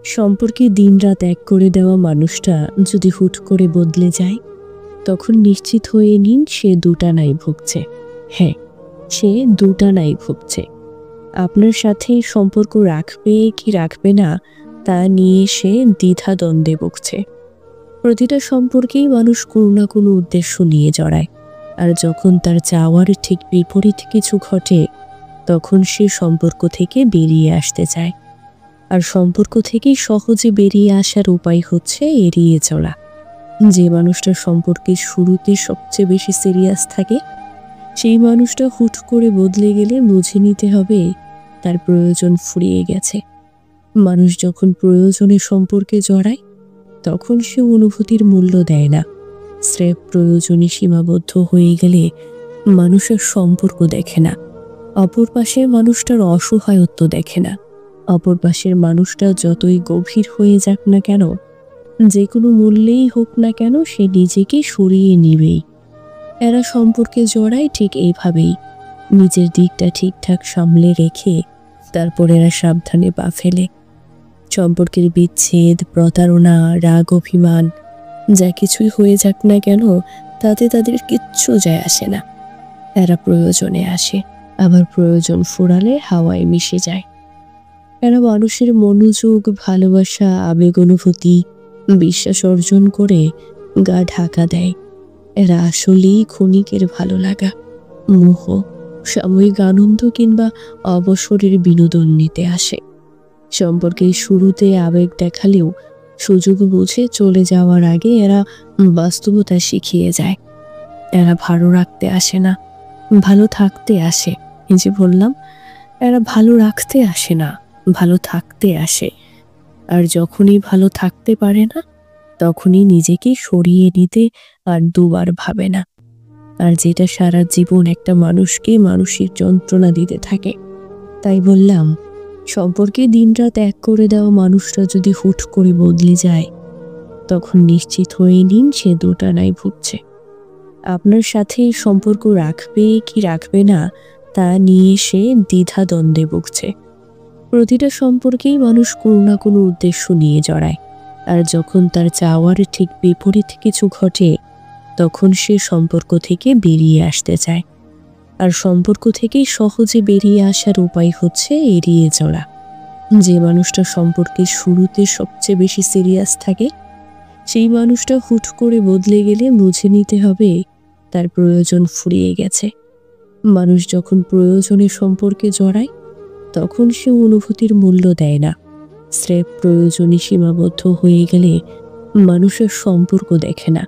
সম্পর্কে দিনরাত এক করে দেওয়া মানুষটা যদি হুট করে বদলে যায়, তখন নিশ্চিত হয়ে নিন সে দুটানাই ভুগছে। হ্যাঁ, সে দুটানাই ভুগছে। আপনার সাথে সম্পর্ক রাখবে কি রাখবে না তা নিয়ে সে দ্বিধাদ্বন্দ্বে ভুগছে। প্রতিটা সম্পর্কেই মানুষ কোনো না কোনো উদ্দেশ্য নিয়ে জড়ায়, আর যখন তার চাওয়ার ঠিক বিপরীত কিছু ঘটে, তখন সে সম্পর্ক থেকে বেরিয়ে আসতে চায়। আর সম্পর্ক থেকেই সহজে বেরিয়ে আসার উপায় হচ্ছে এড়িয়ে চলা। যে মানুষটা সম্পর্কের শুরুতে সবচেয়ে বেশি সিরিয়াস থাকে, সেই মানুষটা হুট করে বদলে গেলে বুঝে নিতে হবে তার প্রয়োজন ফুরিয়ে গেছে। মানুষ যখন প্রয়োজনে সম্পর্কে জড়ায়, তখন সে অনুভূতির মূল্য দেয় না। স্রেফ প্রয়োজনে সীমাবদ্ধ হয়ে গেলে মানুষের সম্পর্ক দেখে না, অপর পাশের মানুষটার অসহায়ত্ব দেখে না। অপর পাশের মানুষটা যতই গভীর হয়ে যাক না কেন, যে কোনো মূল্যেই হোক না কেন, সে নিজেকে সরিয়ে নিবেই। এরা সম্পর্কে জড়ায় ঠিক এইভাবেই, নিজের দিকটা ঠিকঠাক সামলে রেখে তারপর এরা সাবধানে পা ফেলে। সম্পর্কের বিচ্ছেদ, প্রতারণা, রাগ, অভিমান যা কিছুই হয়ে যাক না কেন, তাতে তাদের কিচ্ছু যায় আসে না। এরা প্রয়োজনে আসে, আবার প্রয়োজন ফুরালে হাওয়ায় মিশে যায়। এরা মানুষের মনোযোগ, ভালোবাসা, আবেগ, অনুভূতি, বিশ্বাস অর্জন করে গা ঢাকা দেয়। এরা আসলেই ক্ষণিকের ভালো লাগা, মোহ, সাময়িক আনন্দ কিংবা অবসরের বিনোদন নিতে আসে। সম্পর্কের শুরুতে আবেগ দেখালেও সুযোগ বুঝে চলে যাওয়ার আগে এরা বাস্তবতা শিখিয়ে যায়। এরা ভালো রাখতে আসে না, ভালো থাকতে আসে। এই যে বললাম, এরা ভালো রাখতে আসে না, ভালো থাকতে আসে। আর যখনই ভালো থাকতে পারে না, তখনই নিজেকে সরিয়ে নিতে আর দুবার ভাবে না। আর যেটা সারা জীবন একটা মানুষকে মানসিক যন্ত্রণা দিতে থাকে। তাই বললাম, সম্পর্কে দিনরাত এক করে দেওয়া মানুষটা যদি হুট করে বদলে যায়, তখন নিশ্চিত হয়ে নিন সে দুটানাই ভুগছে। আপনার সাথে সম্পর্ক রাখবে কি রাখবে না তা নিয়ে সে দ্বিধাদ্বন্দ্বে ভুগছে। প্রতিটা সম্পর্কেই মানুষ কোনো না কোনো উদ্দেশ্য নিয়ে জড়ায়, আর যখন তার চাওয়ার ঠিক বিপরীত কিছু ঘটে, তখন সে সম্পর্ক থেকে বেরিয়ে আসতে চায়। আর সম্পর্ক থেকেই সহজে বেরিয়ে আসার উপায় হচ্ছে এড়িয়ে চলা। যে মানুষটা সম্পর্কের শুরুতে সবচেয়ে বেশি সিরিয়াস থাকে, সেই মানুষটা হুট করে বদলে গেলে বুঝে নিতে হবে তার প্রয়োজন ফুরিয়ে গেছে। মানুষ যখন প্রয়োজনে সম্পর্কে জড়ায়, তখন সে অনুভূতির মূল্য দেয় না। স্রেফ প্রয়োজনে সীমাবদ্ধ হয়ে গেলে মানুষের সম্পর্ক দেখে না,